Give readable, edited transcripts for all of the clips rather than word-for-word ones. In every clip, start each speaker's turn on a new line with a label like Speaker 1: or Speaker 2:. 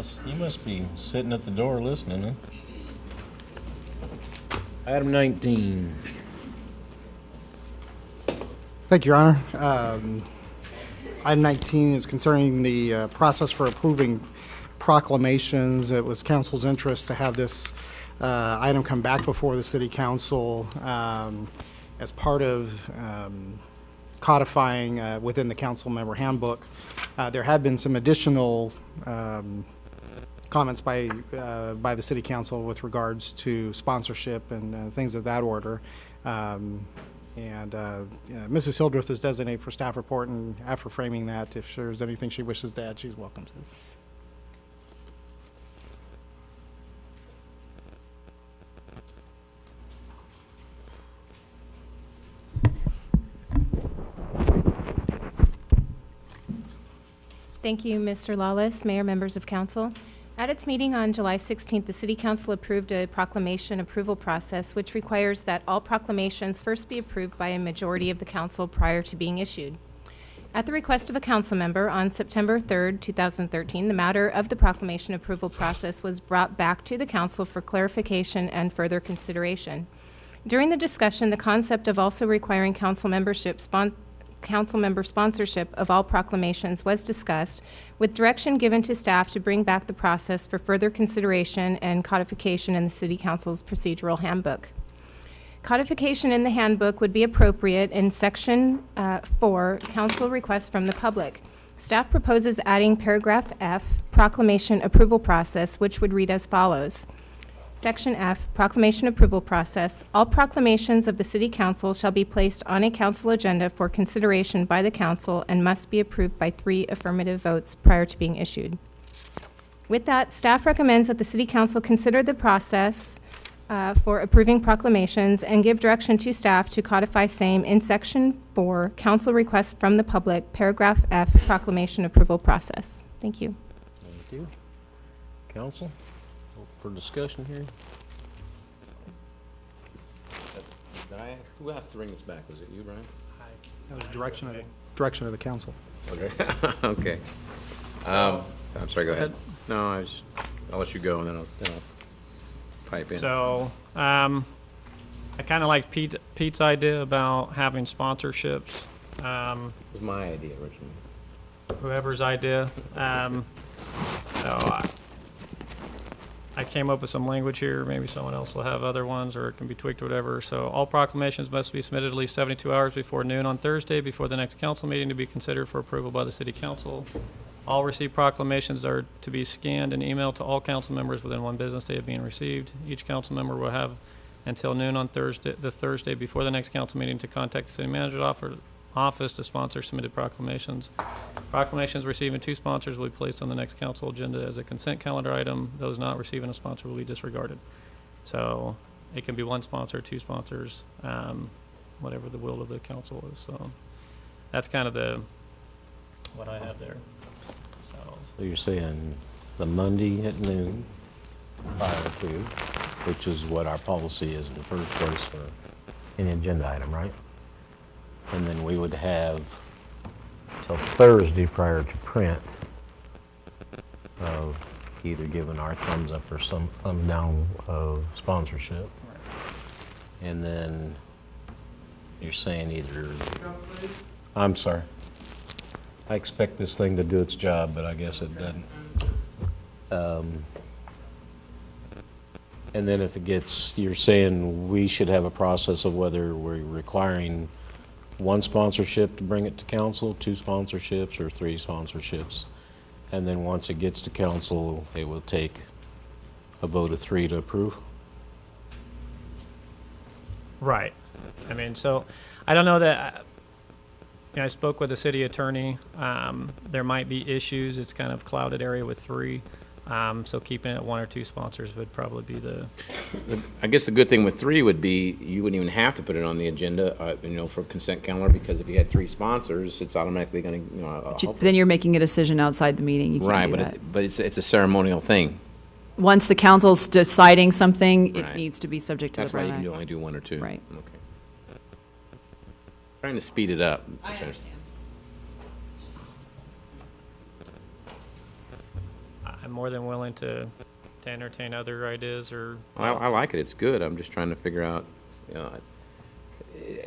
Speaker 1: You must be sitting at the door listening, huh? Item 19.
Speaker 2: Thank you, Your Honor. Item 19 is concerning the process for approving proclamations. It was council's interest to have this item come back before the city council as part of codifying within the council member handbook. There had been some additional comments by the city council with regards to sponsorship and things of that order. Mrs. Hildreth is designated for staff report, and after framing that, if there's anything she wishes to add, she's welcome to.
Speaker 3: Thank you, Mr. Lawless, Mayor, members of council. At its meeting on July 16th, the City Council approved a proclamation approval process, which requires that all proclamations first be approved by a majority of the council prior to being issued. At the request of a council member, on September 3rd, 2013, the matter of the proclamation approval process was brought back to the council for clarification and further consideration. During the discussion, the concept of also requiring council member sponsorship of all proclamations was discussed, with direction given to staff to bring back the process for further consideration and codification in the City Council's procedural handbook. Codification in the handbook would be appropriate in Section 4, Council Requests from the Public. Staff proposes adding paragraph F, Proclamation Approval Process, which would read as follows. Section F, Proclamation Approval Process. All proclamations of the City Council shall be placed on a council agenda for consideration by the council and must be approved by 3 affirmative votes prior to being issued. With that, staff recommends that the City Council consider the process for approving proclamations and give direction to staff to codify same in Section 4, Council Requests from the Public, paragraph F, Proclamation Approval Process. Thank you.
Speaker 1: Thank you. Council, for discussion here.
Speaker 4: Who has to bring this back? Was it you, Brian?
Speaker 2: That was direction of the council.
Speaker 4: Okay. Okay. I'm sorry, go ahead. No, I'll let you go and then I'll pipe in.
Speaker 5: So, I kind of like Pete's idea about having sponsorships.
Speaker 4: It was my idea originally.
Speaker 5: Whoever's idea. So I came up with some language here. Maybe someone else will have other ones, or it can be tweaked or whatever. So all proclamations must be submitted at least 72 hours before noon on Thursday before the next council meeting to be considered for approval by the City Council. All received proclamations are to be scanned and emailed to all council members within 1 business day of being received. Each council member will have until noon on Thursday before the next council meeting to contact the city manager's office to sponsor submitted proclamations. Proclamations receiving 2 sponsors will be placed on the next council agenda as a consent calendar item. Those not receiving a sponsor will be disregarded. So it can be 1 sponsor, 2 sponsors, whatever the will of the council is. So that's kind of what I have there.
Speaker 1: So you're saying the Monday at noon prior to, which is what our policy is in the first place for any agenda item, right? And then we would have till Thursday prior to print of either giving our thumbs up or some thumbs down of sponsorship. And then you're saying either, I'm sorry. I expect this thing to do its job, but I guess it doesn't. And then if it gets, you're saying we should have a process of whether we're requiring 1 sponsorship to bring it to council, 2 sponsorships, or 3 sponsorships. And then once it gets to council, they will take a vote of 3 to approve.
Speaker 5: Right. I mean, so I don't know that. I spoke with the city attorney. There might be issues. It's kind of clouded area with 3. So keeping it at 1 or 2 sponsors would probably be
Speaker 4: I guess the good thing with 3 would be you wouldn't even have to put it on the agenda, for consent calendar, because if you had 3 sponsors, it's automatically going to,
Speaker 6: Then you're making a decision outside the meeting. You can't
Speaker 4: right,
Speaker 6: do
Speaker 4: but
Speaker 6: that.
Speaker 4: but it's a ceremonial thing.
Speaker 6: Once the council's deciding something, it
Speaker 4: Right.
Speaker 6: needs to be subject to
Speaker 4: That's
Speaker 6: the
Speaker 4: why you
Speaker 6: Brown
Speaker 4: can
Speaker 6: Act.
Speaker 4: only do 1 or 2.
Speaker 6: Right.
Speaker 4: Okay. Trying to speed it up.
Speaker 6: I understand.
Speaker 5: I I'm more than willing to entertain other ideas or.
Speaker 4: I like it, it's good, I'm just trying to figure out, you know,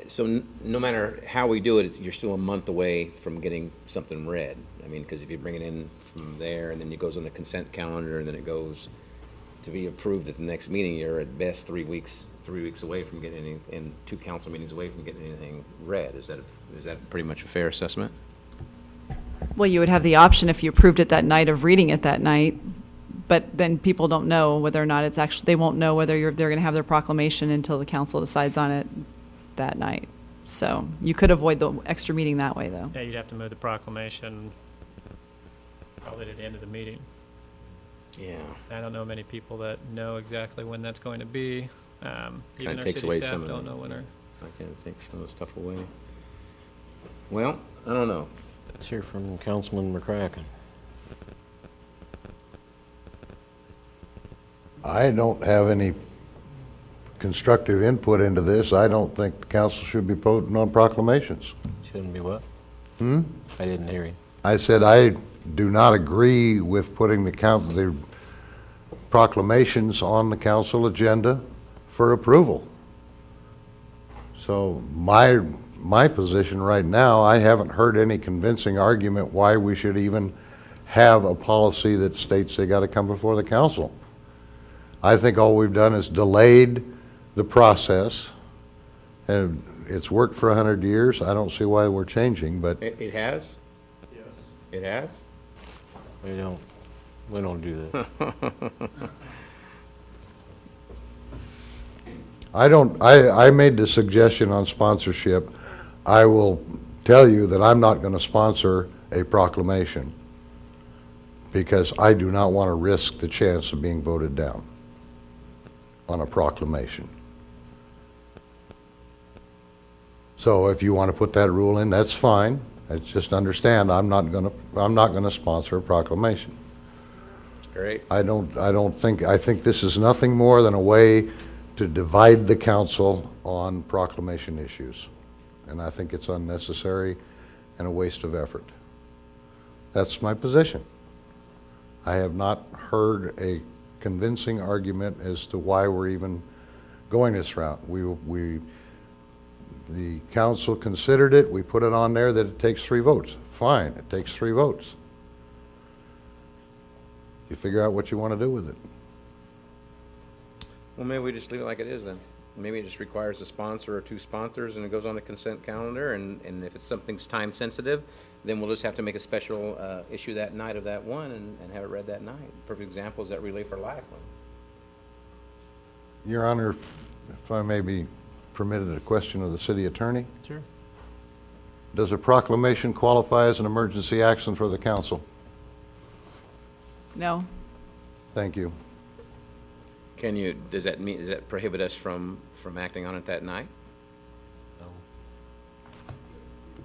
Speaker 4: so no matter how we do it, you're still a month away from getting something read. I mean, because if you bring it in from there, and then it goes on the consent calendar, and then it goes to be approved at the next meeting, you're at best 3 weeks away from getting any, and 2 council meetings away from getting anything read. Is that pretty much a fair assessment?
Speaker 6: Well, you would have the option if you approved it that night of reading it that night, but then people don't know whether or not it's actually, they won't know whether they're going to have their proclamation until the council decides on it that night. So you could avoid the extra meeting that way, though.
Speaker 5: Yeah, you'd have to move the proclamation probably to the end of the meeting.
Speaker 4: Yeah.
Speaker 5: I don't know many people that know exactly when that's going to be. Even our
Speaker 4: takes
Speaker 5: city
Speaker 4: away
Speaker 5: staff
Speaker 4: some of
Speaker 5: don't
Speaker 4: the-
Speaker 5: know when our.
Speaker 4: I can't take some of the stuff away. Well, I don't know.
Speaker 1: Let's hear from Councilman McCracken.
Speaker 7: I don't have any constructive input into this. I don't think the council should be voting on proclamations.
Speaker 1: Shouldn't be what?
Speaker 7: Hmm?
Speaker 1: I didn't hear you.
Speaker 7: I said I do not agree with putting the proclamations on the council agenda for approval. So my position right now, I haven't heard any convincing argument why we should even have a policy that states they got to come before the council. I think all we've done is delayed the process, and it's worked for 100 years. I don't see why we're changing, but
Speaker 4: It has? Yes. It has?
Speaker 1: We don't do that.
Speaker 7: I made the suggestion on sponsorship. I will tell you that I'm not going to sponsor a proclamation because I do not want to risk the chance of being voted down on a proclamation. So if you want to put that rule in, that's fine. It's just understand I'm not going to sponsor a proclamation.
Speaker 4: Great.
Speaker 7: I think this is nothing more than a way to divide the council on proclamation issues. And I think it's unnecessary and a waste of effort. That's my position. I have not heard a convincing argument as to why we're even going this route. The council considered it. We put it on there that it takes 3 votes. Fine, it takes 3 votes. You figure out what you want to do with it.
Speaker 4: Well, maybe we just leave it like it is then. Maybe it just requires a sponsor or 2 sponsors, and it goes on the consent calendar, and if it's something's time sensitive, then we'll just have to make a special issue that night of that one and have it read that night. Perfect example is that Relay for Life one.
Speaker 7: Your Honor, if I may be permitted a question of the city attorney.
Speaker 1: Sure.
Speaker 7: Does a proclamation qualify as an emergency action for the council?
Speaker 6: No?
Speaker 7: Thank you.
Speaker 4: Does that prohibit us from acting on it that night?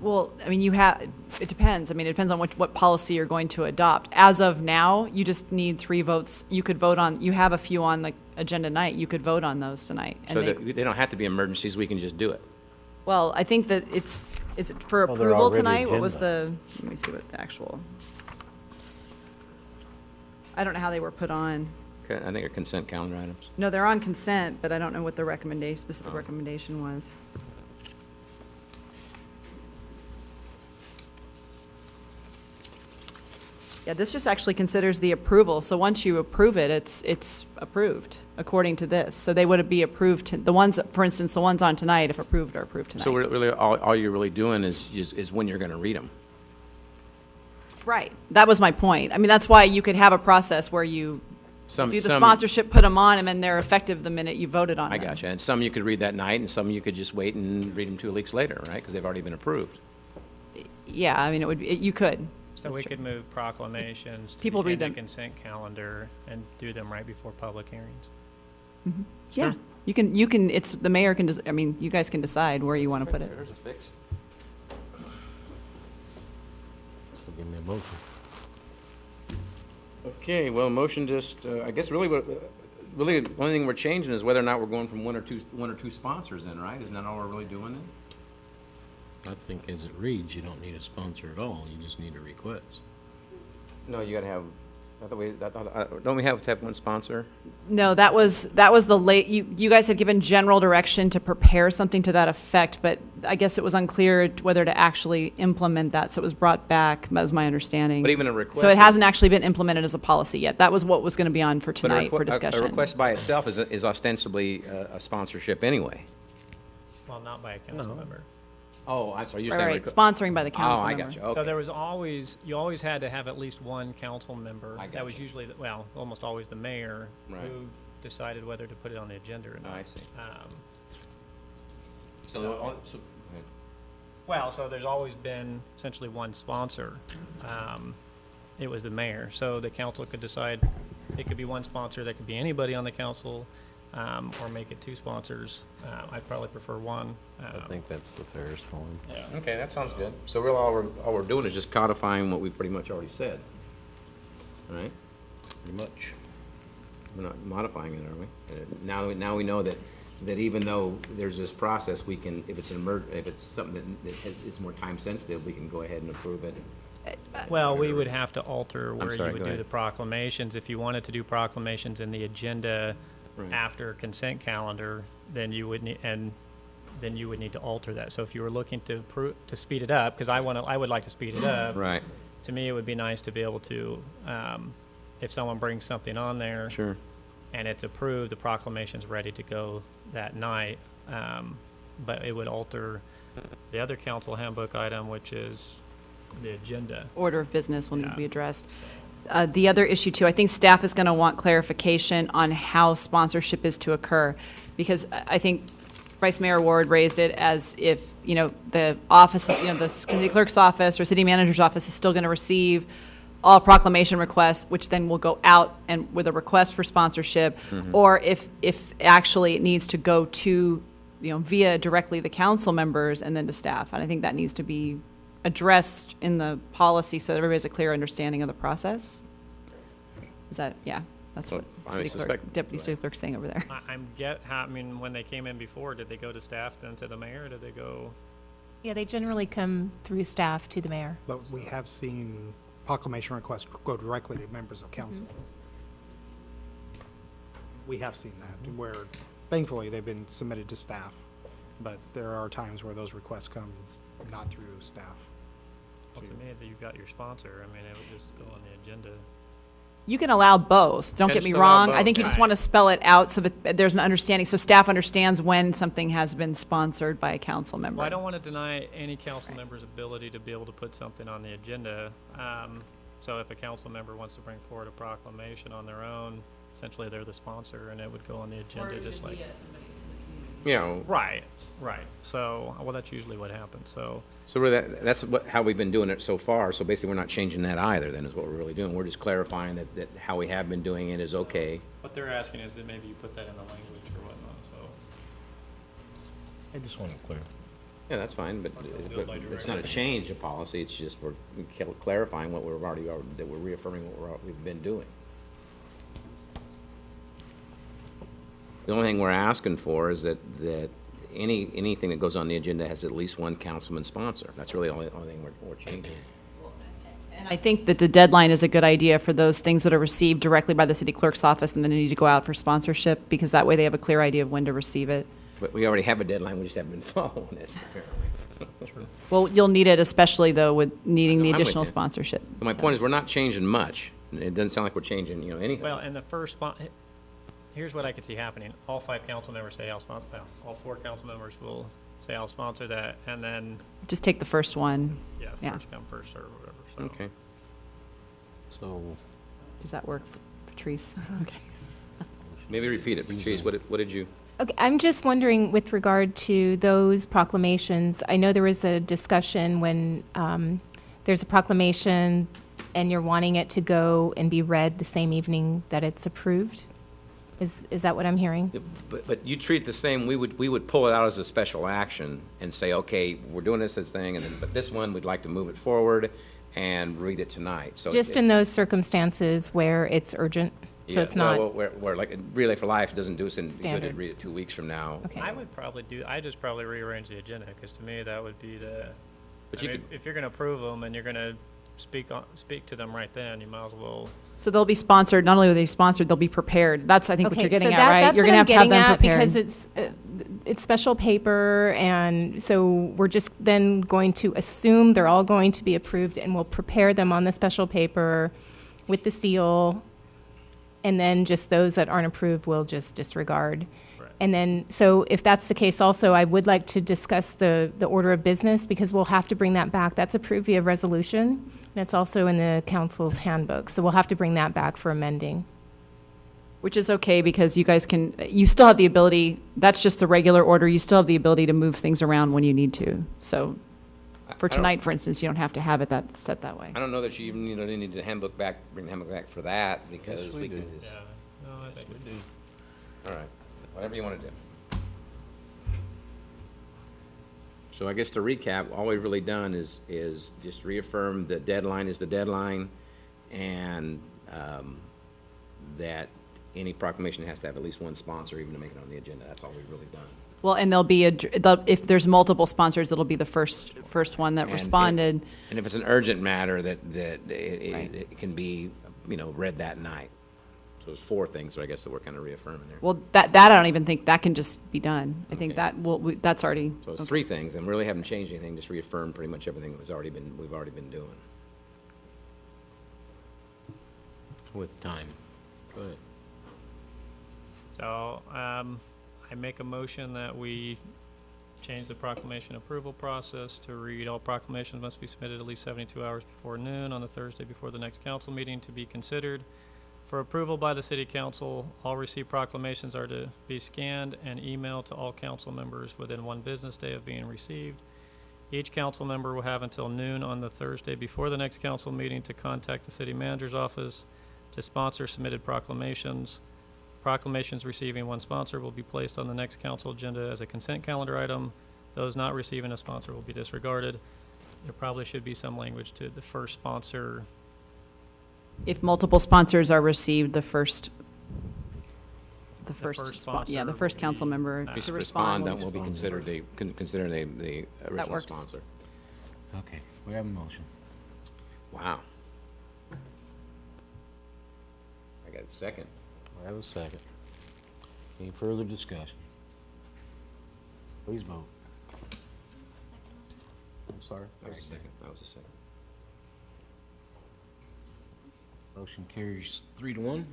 Speaker 6: Well, I mean, it depends. I mean, it depends on what policy you're going to adopt. As of now, you just need 3 votes. You could vote on, you have a few on the agenda tonight. You could vote on those tonight. And
Speaker 4: So they don't have to be emergencies, we can just do it.
Speaker 6: well, I think that is it for
Speaker 1: Well, they're
Speaker 6: approval
Speaker 1: already
Speaker 6: tonight? What was
Speaker 1: agenda.
Speaker 6: let me see what the actual, I don't know how they were put on.
Speaker 4: Okay, I think they're consent calendar items.
Speaker 6: No, they're on consent, but I don't know what the specific recommendation was. Yeah, this just actually considers the approval, so once you approve it, it's approved, according to this. So they would be approved, the ones, for instance, the ones on tonight, if approved, are approved tonight.
Speaker 4: So really, all you're really doing is when you're going to read them.
Speaker 6: Right, that was my point. I mean, that's why you could have a process where you do the sponsorship, put them on, and then they're effective the minute you voted on
Speaker 4: I
Speaker 6: them.
Speaker 4: gotcha. And some you could read that night, and some you could just wait and read them 2 weeks later, right? Because they've already been approved.
Speaker 6: Yeah, I mean, you could.
Speaker 5: So
Speaker 6: That's
Speaker 5: we
Speaker 6: true.
Speaker 5: could move proclamations to
Speaker 6: People
Speaker 5: the
Speaker 6: read
Speaker 5: end of
Speaker 6: them.
Speaker 5: consent calendar and do them right before public hearings.
Speaker 6: Yeah, you can, it's, the mayor can, I mean, you guys can decide where you want to put it.
Speaker 4: There's a fix.
Speaker 1: So give me a motion.
Speaker 4: Okay, well, motion just, I guess really the only thing we're changing is whether or not we're going from one or two sponsors then, right? Isn't that all we're really doing then?
Speaker 1: I think as it reads, you don't need a sponsor at all. You just need a request.
Speaker 4: No, you gotta have, Don't we have to have one sponsor?
Speaker 6: No, that was the late, you guys had given general direction to prepare something to that effect, but I guess it was unclear whether to actually implement that, so it was brought back, that was my understanding.
Speaker 4: But even a request.
Speaker 6: So it hasn't actually been implemented as a policy yet. That was what was going to be on for
Speaker 4: But a
Speaker 6: tonight for
Speaker 4: requ-
Speaker 6: discussion.
Speaker 4: A request by itself is ostensibly a sponsorship anyway.
Speaker 5: Well, not by a council member.
Speaker 4: Oh, I'm sorry, you're
Speaker 6: Right,
Speaker 4: saying.
Speaker 6: right, sponsoring by the
Speaker 4: Oh,
Speaker 6: council
Speaker 4: I
Speaker 6: member.
Speaker 4: got you,
Speaker 5: So
Speaker 4: okay.
Speaker 5: there was always, you always had to have at least one council member.
Speaker 4: I got
Speaker 5: That was
Speaker 4: you.
Speaker 5: usually, well, almost always the mayor,
Speaker 4: Right.
Speaker 5: who decided whether to put it on the agenda or not.
Speaker 4: I see.
Speaker 5: So Well, so there's always been essentially one sponsor. It was the mayor, so the council could decide, it could be one sponsor, that could be anybody on the council, or make it two sponsors. I'd probably prefer one.
Speaker 1: I think that's the fairest one.
Speaker 5: Yeah.
Speaker 4: Okay, that sounds good. So really, all we're doing is just codifying what we've pretty much already said. All right? Pretty much. We're not modifying it, are we? Now we know that even though there's this process, we can, if it's if it's something that is more time sensitive, we can go ahead and approve it.
Speaker 5: Well, we would have to alter where
Speaker 4: sorry,
Speaker 5: you would
Speaker 4: go
Speaker 5: do
Speaker 4: ahead.
Speaker 5: the proclamations. If you wanted to do proclamations in the agenda
Speaker 4: Right.
Speaker 5: after consent calendar, then you would need, then you would need to alter that. So if you were looking to speed it up, because I would like to speed it up.
Speaker 4: Right,
Speaker 5: To me, it would be nice to be able to, if someone brings something on there.
Speaker 4: sure.
Speaker 5: And it's approved, the proclamation's ready to go that night. But it would alter the other council handbook item, which is the agenda.
Speaker 6: Order of business will need to
Speaker 5: Yeah.
Speaker 6: be addressed. The other issue too, I think staff is going to want clarification on how sponsorship is to occur. Because I think Vice Mayor Ward raised it as if, the office, the city clerk's office or city manager's office is still going to receive all proclamation requests, which then will go out and with a request for sponsorship, or if actually it needs to go to, via directly the council members and then to staff. And I think that needs to be addressed in the policy so that everybody has a clear understanding of the process. Is that, yeah, that's what
Speaker 4: I
Speaker 6: city clerk,
Speaker 4: suspect-
Speaker 6: deputy city clerk's saying over there.
Speaker 5: I mean, when they came in before, did they go to staff then to the mayor, or did they go?
Speaker 3: Yeah, they generally come through staff to the mayor.
Speaker 2: But we have seen proclamation requests go directly to members of council. We have seen that, where thankfully they've been submitted to staff. But there are times where those requests come not through staff.
Speaker 5: Well, to me, that you got your sponsor, I mean, it would just go on the agenda.
Speaker 6: You can allow both, don't
Speaker 4: Yeah,
Speaker 6: get
Speaker 4: just
Speaker 6: me
Speaker 4: allow
Speaker 6: wrong. I
Speaker 4: both,
Speaker 6: think you just
Speaker 5: right.
Speaker 6: want to spell it out so that there's an understanding, so staff understands when something has been sponsored by a council member.
Speaker 5: Well, I don't want to deny any council member's ability to be able to put something on the agenda. So if a council member wants to bring forward a proclamation on their own, essentially they're the sponsor, and it would go on the agenda just like.
Speaker 4: Yeah,
Speaker 5: Right, right. So, well, that's usually what happens, so.
Speaker 4: so really that's how we've been doing it so far. So basically, we're not changing that either, then, is what we're really doing. We're just clarifying that how we have been doing it is okay.
Speaker 5: What they're asking is that maybe you put that in the language or whatnot, so.
Speaker 1: I just want it clear.
Speaker 4: Yeah, that's fine, but it's not a change of policy, it's just we're clarifying what we've already, that we're reaffirming what we've been doing. The only thing we're asking for is that anything that goes on the agenda has at least one councilman sponsor. That's really the only thing we're changing.
Speaker 6: And I think that the deadline is a good idea for those things that are received directly by the city clerk's office and then need to go out for sponsorship, because that way they have a clear idea of when to receive it.
Speaker 4: But we already have a deadline, we just haven't been following it, apparently.
Speaker 6: Well, you'll need it especially though with needing the
Speaker 4: I'm with
Speaker 6: additional
Speaker 4: you.
Speaker 6: sponsorship.
Speaker 4: So my
Speaker 6: So-
Speaker 4: point is, we're not changing much. It doesn't sound like we're changing, anything.
Speaker 5: Well, and the first, here's what I could see happening. All 5 council members say I'll sponsor, well, all 4 council members will say I'll sponsor that, and then,
Speaker 6: Just take the first one.
Speaker 5: yeah,
Speaker 6: Yeah.
Speaker 5: first come, first serve, or whatever, so.
Speaker 4: Okay.
Speaker 1: So,
Speaker 6: Does that work, Patrice? Okay.
Speaker 4: Maybe repeat it, Patrice, what did you?
Speaker 3: Okay, I'm just wondering with regard to those proclamations, I know there was a discussion when there's a proclamation and you're wanting it to go and be read the same evening that it's approved? Is that what I'm hearing?
Speaker 4: But you treat it the same, we would pull it out as a special action and say, okay, we're doing this thing, and then, but this one, we'd like to move it forward and read it tonight, so.
Speaker 3: Just in those circumstances where it's urgent, so it's not,
Speaker 4: Where like Relay for Life doesn't do us any good to
Speaker 3: Standard.
Speaker 4: read it 2 weeks from now.
Speaker 3: okay.
Speaker 5: I would probably I just probably rearrange the agenda, because to me, that would be
Speaker 4: But
Speaker 5: I
Speaker 4: you
Speaker 5: mean,
Speaker 4: could-
Speaker 5: if you're gonna approve them and you're gonna speak to them right then, you might as well
Speaker 6: So they'll be sponsored, not only will they be sponsored, they'll be prepared. That's, I think, what
Speaker 3: Okay,
Speaker 6: you're getting
Speaker 3: so
Speaker 6: at,
Speaker 3: that-
Speaker 6: right?
Speaker 3: that's
Speaker 6: You're
Speaker 3: what
Speaker 6: gonna
Speaker 3: I'm
Speaker 6: have them
Speaker 3: getting at,
Speaker 6: prepared.
Speaker 3: because it's special paper, and so we're just then going to assume they're all going to be approved, and we'll prepare them on the special paper with the seal, and then just those that aren't approved, we'll just disregard.
Speaker 5: Right.
Speaker 3: And then, so if that's the case also, I would like to discuss the order of business, because we'll have to bring that back. That's approved via resolution, and it's also in the council's handbook, so we'll have to bring that back for amending.
Speaker 6: Which is okay, because you guys can, you still have the ability, that's just the regular order, you still have the ability to move things around when you need to. So for
Speaker 4: I don't-
Speaker 6: tonight, for instance, you don't have to have it set that way.
Speaker 4: I don't know that you even, need the handbook back, bring the handbook back for that, because
Speaker 1: Yes, we
Speaker 4: we can
Speaker 1: do.
Speaker 4: just,
Speaker 5: No, I think we do.
Speaker 4: all right, whatever you want to do. So I guess to recap, all we've really done is just reaffirm the deadline is the deadline, and that any proclamation has to have at least one sponsor even to make it on the agenda. That's all we've really done.
Speaker 6: Well, and if there's multiple sponsors, it'll be the first one that
Speaker 4: And
Speaker 6: responded.
Speaker 4: And if it's an urgent matter, that
Speaker 6: Right.
Speaker 4: it can be, read that night. So it's 4 things, so I guess that we're kind of reaffirming there.
Speaker 6: Well, that I don't even think, that can just be done. I think
Speaker 4: Okay.
Speaker 6: that's already.
Speaker 4: So it's
Speaker 6: okay.
Speaker 4: 3 things, and we really haven't changed anything, just reaffirmed pretty much everything that we've already been doing.
Speaker 1: With time. Go ahead.
Speaker 5: So, I make a motion that we change the proclamation approval process to read, all proclamations must be submitted at least 72 hours before noon on the Thursday before the next council meeting to be considered for approval by the city council. All received proclamations are to be scanned and emailed to all council members within 1 business day of being received. Each council member will have until noon on the Thursday before the next council meeting to contact the city manager's office to sponsor submitted proclamations. Proclamations receiving 1 sponsor will be placed on the next council agenda as a consent calendar item. Those not receiving a sponsor will be disregarded. There probably should be some language to the first sponsor.
Speaker 6: If multiple sponsors are received, the first
Speaker 5: first
Speaker 6: yeah, the
Speaker 5: sponsor
Speaker 6: first
Speaker 5: will
Speaker 6: council
Speaker 5: be-
Speaker 6: member
Speaker 5: Just
Speaker 6: to
Speaker 4: Just
Speaker 6: respond.
Speaker 4: respondent will be considered the original
Speaker 6: works.
Speaker 4: sponsor.
Speaker 1: Okay, we have a motion.
Speaker 4: Wow. I got a second.
Speaker 1: We have a second. Any further discussion? Please vote. I'm sorry.
Speaker 4: That was a second.
Speaker 1: Motion carries 3-1.
Speaker 8: Can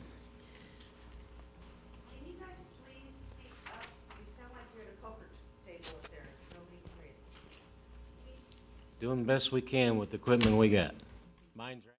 Speaker 8: you guys please speak up? You sound like you're at a poker table up there. Nobody can hear you.
Speaker 1: Doing the best we can with the equipment we got. Mine's right.